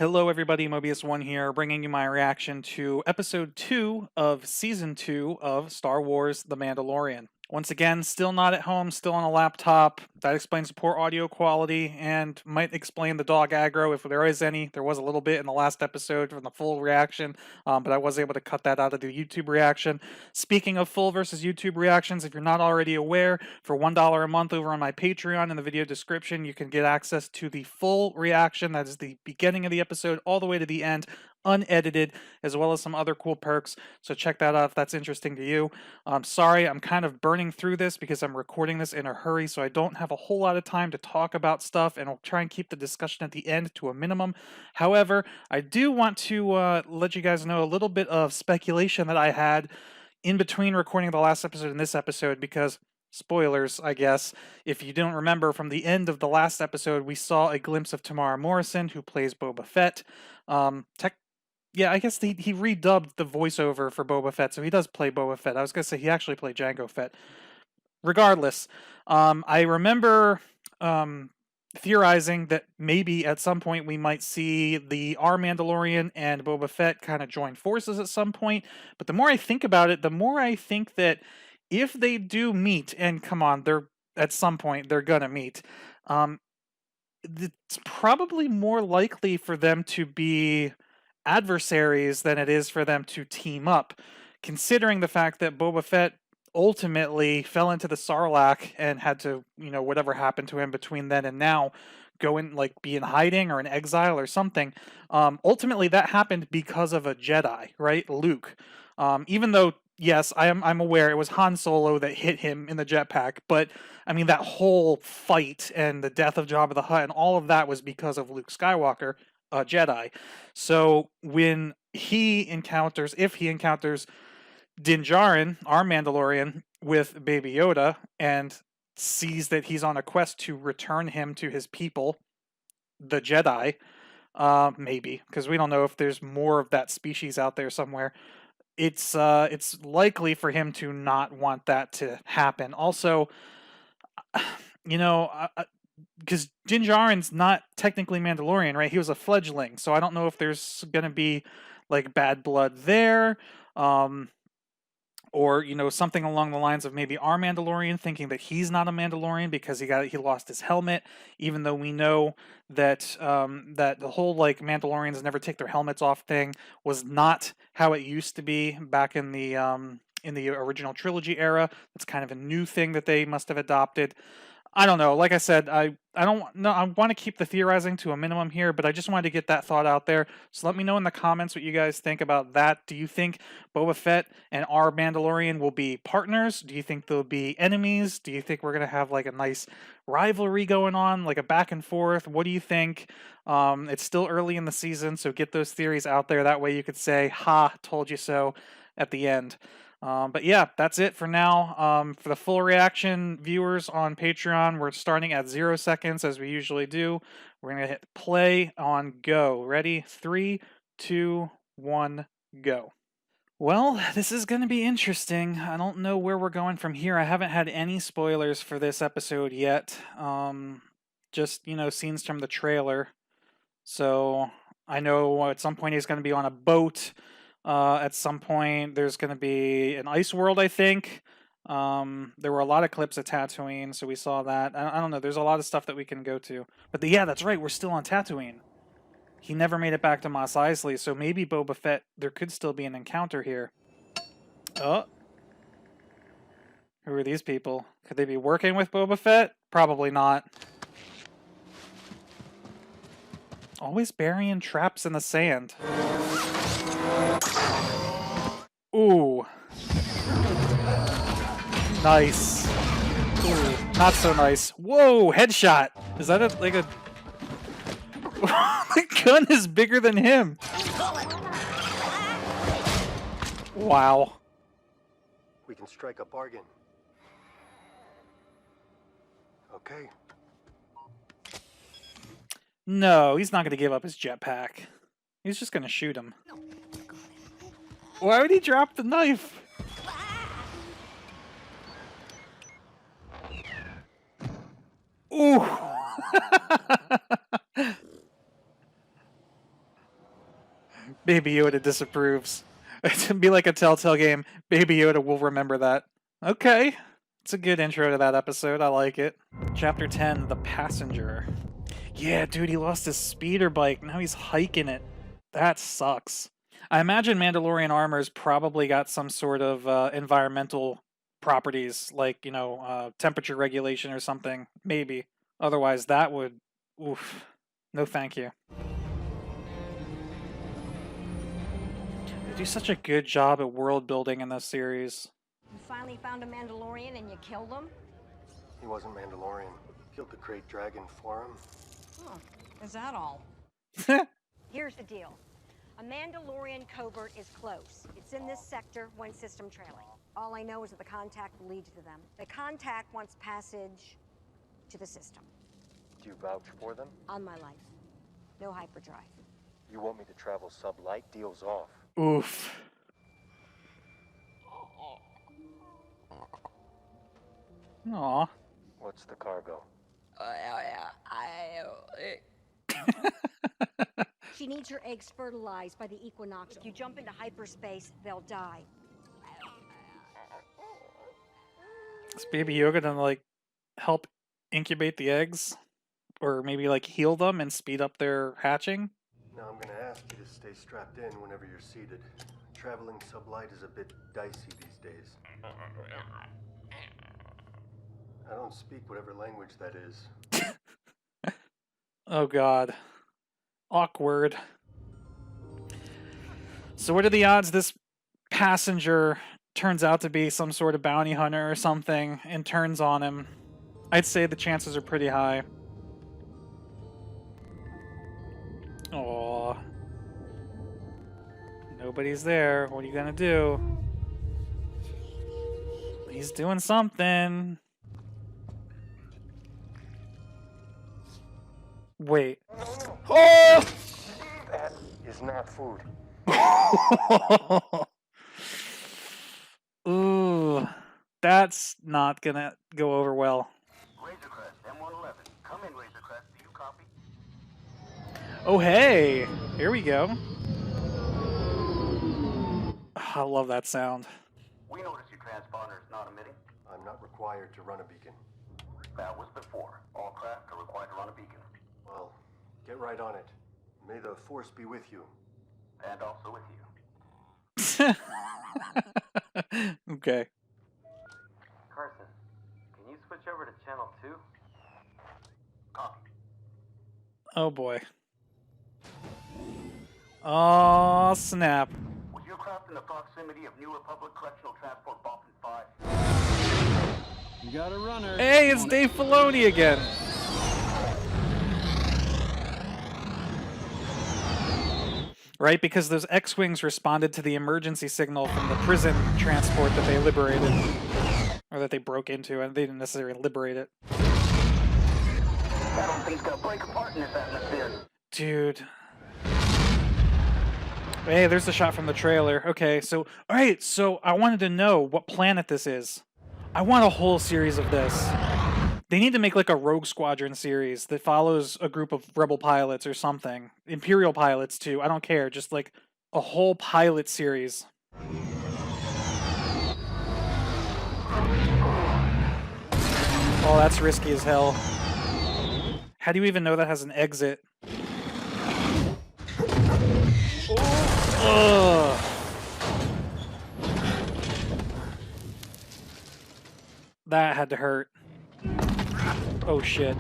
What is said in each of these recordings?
Hello, everybody. Mobius1 here, bringing you my reaction to episode 2 of season 2 of Star Wars The Mandalorian. Once again, still not at home, still on a laptop. That explains the poor audio quality and might explain the dog aggro if there is any. There was a little bit in the last episode from the full reaction, but I was able to cut that out of the YouTube reaction. Speaking of full versus YouTube reactions, if you're not already aware, for $1 a month over on my Patreon in the video description, you can get access to the full reaction. That is the beginning of the episode all the way to the end, unedited, as well as some other cool perks. So check that out if that's interesting to you. Sorry, I'm kind of burning through this because I'm recording this in a hurry, so I don't have a whole lot of time to talk about stuff, and I'll try and keep the discussion at the end to a minimum. However, I do want to let you guys know a little bit of speculation that I had in between recording the last episode and this episode, because spoilers, I guess. If you don't remember, from the end of the last episode, we saw a glimpse of Tamara Morrison, who plays Boba Fett. Yeah, I guess he redubbed the voiceover for Boba Fett, so he does play Boba Fett. I was going to say he actually played Jango Fett. Regardless, I remember theorizing that maybe at some point we might see the our Mandalorian and Boba Fett kind of join forces at some point. But the more I think about it, the more I think that if they do meet, and come on, they're at some point they're gonna meet, it's probably more likely for them to be adversaries than it is for them to team up, considering the fact that Boba Fett ultimately fell into the Sarlacc and had to, whatever happened to him between then and now, go in, like, be in hiding or in exile or something. Ultimately, that happened because of a Jedi, right? Luke. Even though, yes, I'm aware it was Han Solo that hit him in the jetpack, but I mean, that whole fight and the death of Jabba the Hutt and all of that was because of Luke Skywalker, a Jedi. So when he encounters, if he encounters Din Djarin, our Mandalorian, with Baby Yoda, and sees that he's on a quest to return him to his people, the Jedi, maybe, because we don't know if there's more of that species out there somewhere. It's likely for him to not want that to happen. Also, you know, because Din Djarin's not technically Mandalorian, right? He was a fledgling, so I don't know if there's gonna be like bad blood there, or something along the lines of maybe our Mandalorian thinking that he's not a Mandalorian because he lost his helmet, even though we know that that the whole like Mandalorians never take their helmets off thing was not how it used to be back in the original trilogy era. It's kind of a new thing that they must have adopted. I don't know. Like I said, I don't know. I want to keep the theorizing to a minimum here, but I just wanted to get that thought out there. So let me know in the comments what you guys think about that. Do you think Boba Fett and our Mandalorian will be partners? Do you think they'll be enemies? Do you think we're gonna have like a nice rivalry going on, like a back and forth? What do you think? It's still early in the season, so get those theories out there. That way you could say, "Ha, told you so," at the end. But yeah, that's it for now. For the full reaction viewers on Patreon, we're starting at 0 seconds as we usually do. We're going to hit play on go. Ready? 3, 2, 1, go. Well, this is going to be interesting. I don't know where we're going from here. I haven't had any spoilers for this episode yet. Just, scenes from the trailer. So I know at some point he's going to be on a boat. At some point, there's going to be an ice world, I think. There were a lot of clips of Tatooine, so we saw that. I don't know. There's a lot of stuff that we can go to. But yeah, that's right. We're still on Tatooine. He never made it back to Mos Eisley, so maybe Boba Fett, there could still be an encounter here. Oh. Who are these people? Could they be working with Boba Fett? Probably not. Always burying traps in the sand. Ooh. Nice. Ooh, not so nice. Whoa, headshot. Is that like a... The gun is bigger than him. Wow. We can strike a bargain. Okay. No, he's not going to give up his jetpack. He's just going to shoot him. Why would he drop the knife? Ooh. Baby Yoda disapproves. It'd be like a Telltale game. Baby Yoda will remember that. Okay. It's a good intro to that episode. I like it. Chapter 10, The Passenger. Yeah, dude, he lost his speeder bike. Now he's hiking it. That sucks. I imagine Mandalorian armor's probably got some sort of environmental properties, like, temperature regulation or something. Maybe. Otherwise, that would... Oof. No thank you. They do such a good job at world building in this series. You finally found a Mandalorian and you killed him? He wasn't Mandalorian. Killed the great dragon for him. Oh, is that all? Here's the deal. A Mandalorian covert is close. It's in this sector, one system trailing. All I know is that the contact will lead you to them. The contact wants passage to the system. Do you vouch for them? On my life. No hyperdrive. You want me to travel sub-light? Deal's off. Oof. Aw. What's the cargo? She needs her eggs fertilized by the equinox. If you jump into hyperspace, they'll die. Is Baby Yoda gonna, like, help incubate the eggs? Or maybe, like, heal them and speed up their hatching? Now I'm gonna ask you to stay strapped in whenever you're seated. Traveling sub-light is a bit dicey these days. I don't speak whatever language that is. Oh god. Awkward. So what are the odds this passenger turns out to be some sort of bounty hunter or something and turns on him? I'd say the chances are pretty high. Aww. Nobody's there. What are you gonna do? He's doing something. Wait. No. Oh! That is not food. Ooh. That's not gonna go over well. Razorcrest, M111. Come in, Razorcrest. Do you copy? Oh, hey! Here we go. I love that sound. We notice your transponder is not emitting. I'm not required to run a beacon. That was before. All craft are required to run a beacon. Well, get right on it. May the Force be with you. And also with you. Okay. Carson, can you switch over to channel 2? Copy. Oh boy. Oh snap. Was your craft in the proximity of New Republic Correctional Transport Boffin 5? You got a runner. Hey, it's Dave Filoni again. Right, because those X-Wings responded to the emergency signal from the prison transport that they liberated. Or that they broke into, and they didn't necessarily liberate it. That old thing's gonna break apart in this atmosphere. Dude. Hey, there's the shot from the trailer. Okay, so... Alright, so I wanted to know what planet this is. I want a whole series of this. They need to make like a Rogue Squadron series that follows a group of rebel pilots or something. Imperial pilots too, I don't care. Just like a whole pilot series. Oh, that's risky as hell. How do you even know that has an exit? Ugh. That had to hurt. Oh shit.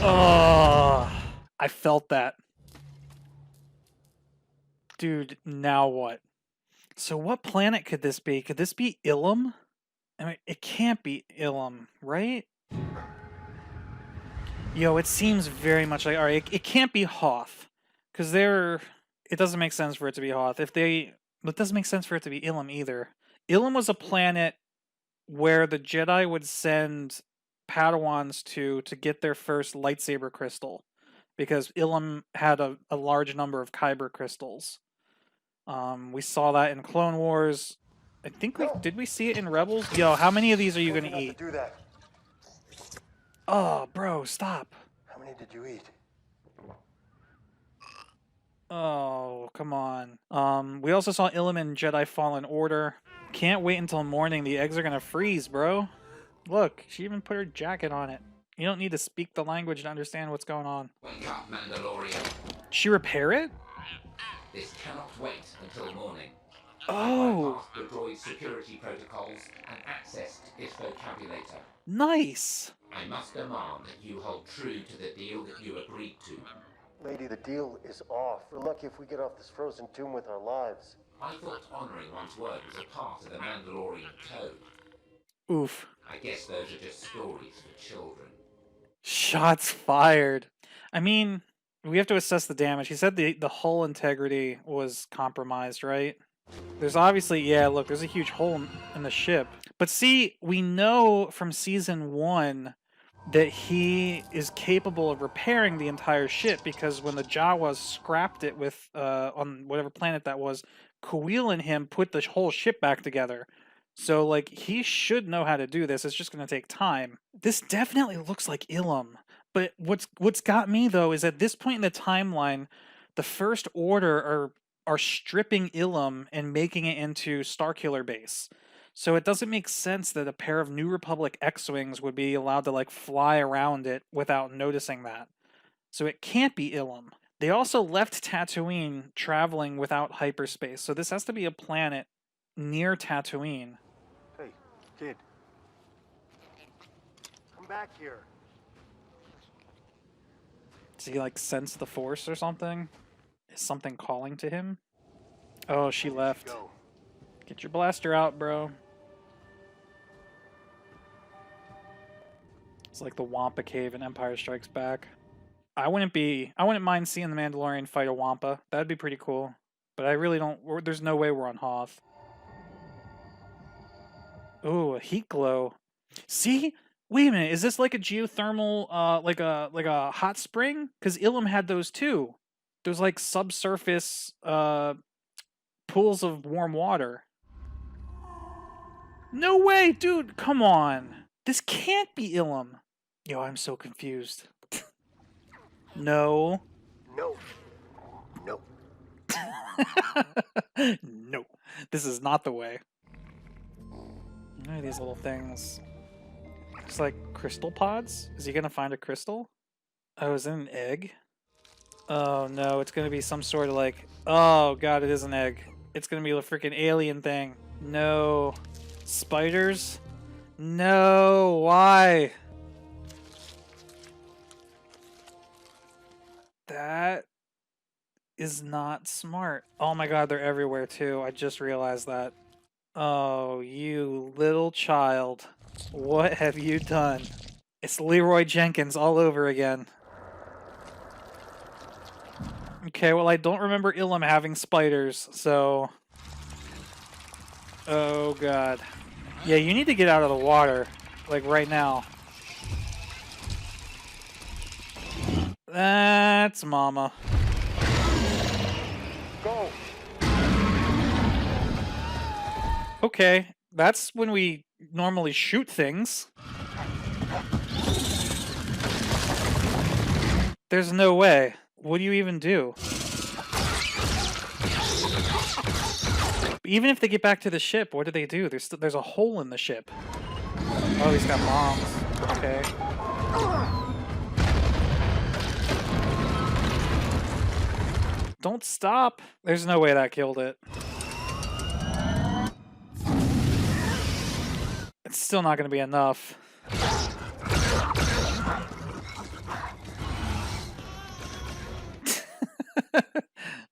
Oh, I felt that. Dude, now what? So what planet could this be? Could this be Ilum? I mean, it can't be Ilum, right? Yo, it seems very much like... Alright, it can't be Hoth. Because they're... It doesn't make sense for it to be Hoth. It doesn't make sense for it to be Ilum either. Ilum was a planet where the Jedi would send Padawans to get their first lightsaber crystal. Because Ilum had a large number of Kyber crystals. We saw that in Clone Wars. I think did we see it in Rebels? Yo, how many of these are you gonna eat? Do that. Oh, bro, stop. How many did you eat? Oh, come on. We also saw Ilum in Jedi Fallen Order. Can't wait until morning. The eggs are gonna freeze, bro. Look, she even put her jacket on it. You don't need to speak the language to understand what's going on. Wake up, Mandalorian. Did she repair it? This cannot wait until morning. Oh, I bypassed the droid's security protocols and accessed its vocabulator. nice. I must demand that you hold true to the deal that you agreed to. Lady, the deal is off. We're lucky if we get off this frozen tomb with our lives. I thought honoring one's word was a part of the Mandalorian code. Oof. I guess those are just stories for children. Shots fired. I mean, we have to assess the damage. He said the hull integrity was compromised, right? There's obviously, yeah, look, there's a huge hole in the ship. But see, we know from season 1 that he is capable of repairing the entire ship, because when the Jawas scrapped it with, on whatever planet that was, Kuil and him put the whole ship back together. So, like, he should know how to do this. It's just going to take time. This definitely looks like Ilum. But what's got me, though, is at this point in the timeline, the First Order are stripping Ilum and making it into Starkiller Base. So it doesn't make sense that a pair of New Republic X-Wings would be allowed to, like, fly around it without noticing that. So it can't be Ilum. They also left Tatooine traveling without hyperspace. So this has to be a planet near Tatooine. Hey, kid. Come back here. Does he, like, sense the Force or something? Is something calling to him? Oh, she left. Go. Get your blaster out, bro. It's like the Wampa Cave in Empire Strikes Back. I wouldn't mind seeing the Mandalorian fight a Wampa. That'd be pretty cool. But I really don't, there's no way we're on Hoth. Ooh, a heat glow. See? Wait a minute, is this like a geothermal, like a hot spring? Because Ilum had those too. Those like subsurface pools of warm water. No way, dude! Come on, this can't be Ilum. Yo, I'm so confused. No. No. No. No, this is not the way. What are these little things? It's like crystal pods? Is he gonna find a crystal? Oh, is it an egg? Oh no, it's gonna be some sort of like... Oh god, it is an egg. It's gonna be a freaking alien thing. No. Spiders? No, why? That is not smart. Oh my god, they're everywhere too. I just realized that. Oh, you little child. What have you done? It's Leroy Jenkins all over again. Okay, well, I don't remember Ilum having spiders, so... Oh, God. Yeah, you need to get out of the water. Like, right now. That's Mama. Go. Okay, that's when we normally shoot things. There's no way. What do you even do? Even if they get back to the ship, what do they do? There's a hole in the ship. Oh, he's got bombs. Okay. Don't stop. There's no way that killed it. It's still not going to be enough.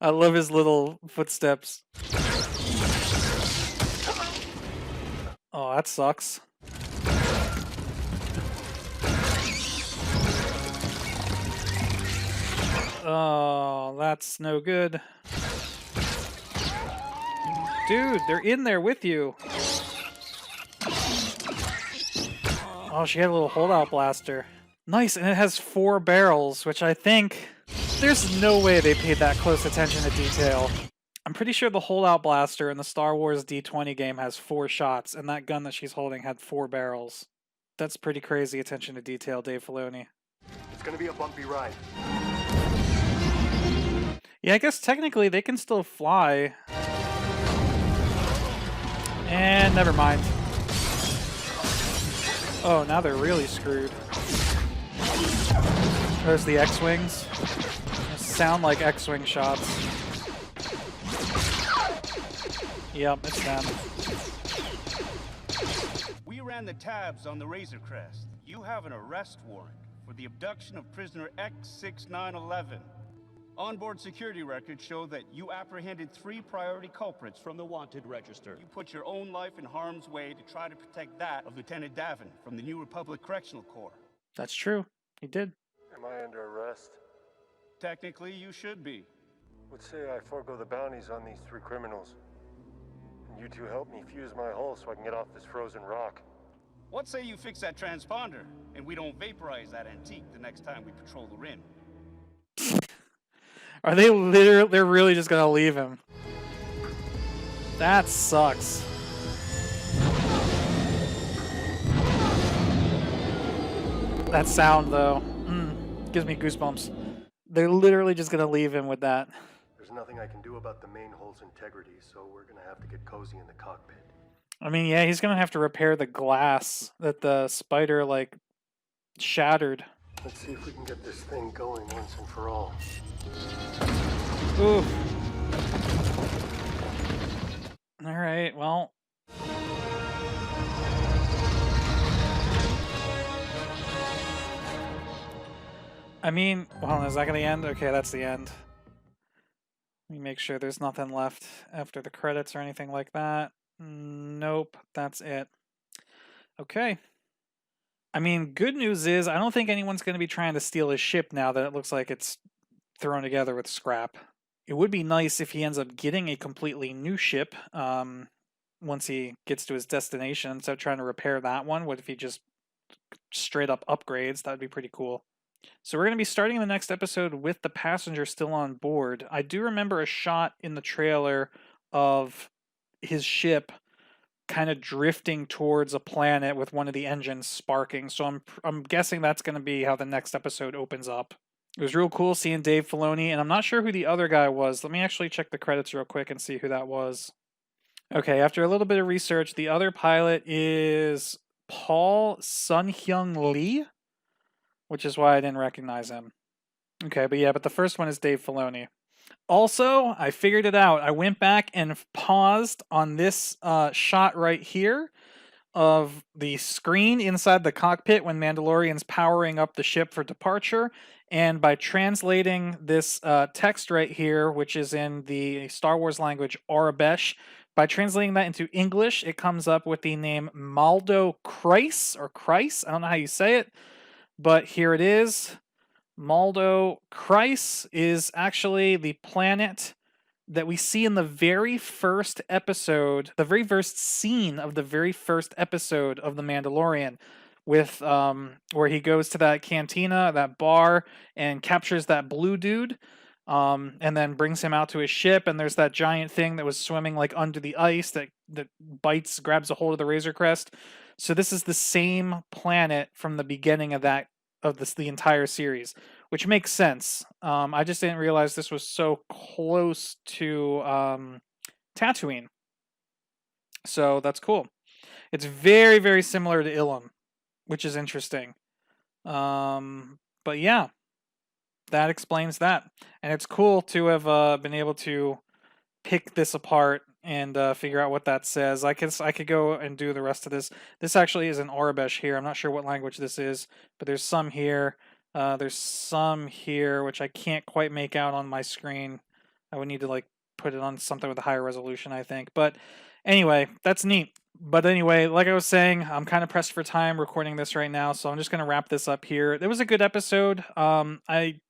I love his little footsteps. Oh, that sucks. Oh, that's no good. Dude, they're in there with you. Oh, she had a little holdout blaster. Nice, and it has 4 barrels, which I think... There's no way they paid that close attention to detail. I'm pretty sure the holdout blaster in the Star Wars D20 game has 4 shots, and that gun that she's holding had 4 barrels. That's pretty crazy attention to detail, Dave Filoni. It's gonna be a bumpy ride. Yeah, I guess technically they can still fly. And never mind. Oh, now they're really screwed. There's the X-Wings. Sound like X-Wing shots. Yep, it's them. We ran the tabs on the Razor Crest. You have an arrest warrant for the abduction of prisoner X6911. Onboard security records show that you apprehended 3 priority culprits from the wanted register. You put your own life in harm's way to try to protect that of Lieutenant Davin from the New Republic Correctional Corps. That's true. He did. Am I under arrest? Technically, you should be. Let's say I forego the bounties on these 3 criminals. And you two help me fuse my hull so I can get off this frozen rock. What say you fix that transponder, and we don't vaporize that antique the next time we patrol the rim? Are they literally? They're really just gonna leave him. That sucks. That sound though, gives me goosebumps. They're literally just gonna leave him with that. There's nothing I can do about the main hull's integrity, so we're gonna have to get cozy in the cockpit. I mean, yeah, he's gonna have to repair the glass that the spider like shattered. Let's see if we can get this thing going once and for all. Ooh. All right, well. I mean, well, is that going to end? Okay, that's the end. Let me make sure there's nothing left after the credits or anything like that. Nope, that's it. Okay. I mean, good news is I don't think anyone's going to be trying to steal his ship now that it looks like it's thrown together with scrap. It would be nice if he ends up getting a completely new ship once he gets to his destination instead of trying to repair that one. What if he just straight up upgrades? That would be pretty cool. So we're going to be starting the next episode with the passenger still on board. I do remember a shot in the trailer of his ship kind of drifting towards a planet with one of the engines sparking. So I'm guessing that's going to be how the next episode opens up. It was real cool seeing Dave Filoni, and I'm not sure who the other guy was. Let me actually check the credits real quick and see who that was. Okay, after a little bit of research, the other pilot is Paul Sun-Hyung Lee, which is why I didn't recognize him. Okay, but the first one is Dave Filoni. Also, I figured it out. I went back and paused on this shot right here of the screen inside the cockpit when Mandalorian's powering up the ship for departure. And by translating this text right here, which is in the Star Wars language Arabesh, by translating that into English, it comes up with the name Mando Kreis, or Kreis. I don't know how you say it, but here it is. Mando Kreis is actually the planet that we see in the very first episode, the very first scene of the very first episode of The Mandalorian, with where he goes to that cantina, that bar, and captures that blue dude, and then brings him out to his ship, and there's that giant thing that was swimming like under the ice that grabs a hold of the Razor Crest. So this is the same planet from the beginning of the entire series, which makes sense. I just didn't realize this was so close to Tatooine. So that's cool. It's very, very similar to Ilum, which is interesting. But yeah, that explains that. And it's cool to have been able to pick this apart and figure out what that says. I could go and do the rest of this. This actually is in Arabesh here. I'm not sure what language this is, but there's some here. There's some here, which I can't quite make out on my screen. I would need to like put it on something with a higher resolution, I think. But anyway, that's neat. But anyway, like I was saying, I'm kind of pressed for time recording this right now, so I'm just going to wrap this up here. It was a good episode. I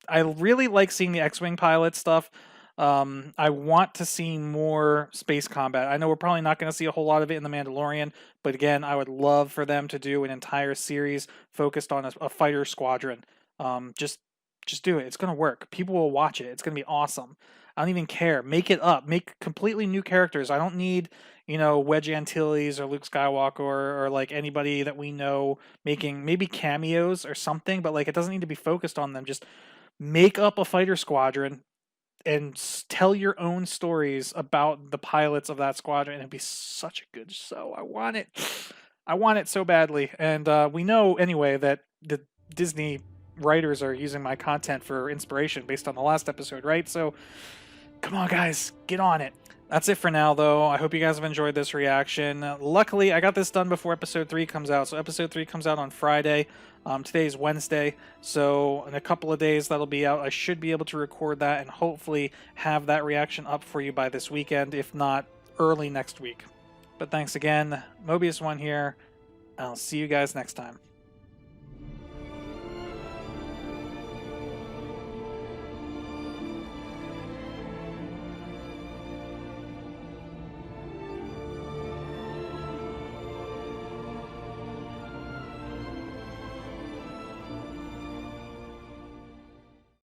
really like seeing the X-Wing pilot stuff. I want to see more space combat. I know we're probably not going to see a whole lot of it in The Mandalorian, but again, I would love for them to do an entire series focused on a fighter squadron. Just do it. It's going to work. People will watch it. It's going to be awesome. I don't even care. Make it up. Make completely new characters. I don't need, Wedge Antilles or Luke Skywalker or like anybody that we know making maybe cameos or something, but like it doesn't need to be focused on them. Just make up a fighter squadron, tell your own stories about the pilots of that squadron. It'd be such a good show. I want it. I want it so badly. And we know anyway that the Disney writers are using my content for inspiration based on the last episode, right? So come on, guys, get on it. That's it for now, though. I hope you guys have enjoyed this reaction. Luckily, I got this done before episode 3 comes out. So episode 3 comes out on Friday. Today's Wednesday. So in a couple of days, that'll be out. I should be able to record that and hopefully have that reaction up for you by this weekend, if not early next week. But thanks again. Mobius1 here. I'll see you guys next time.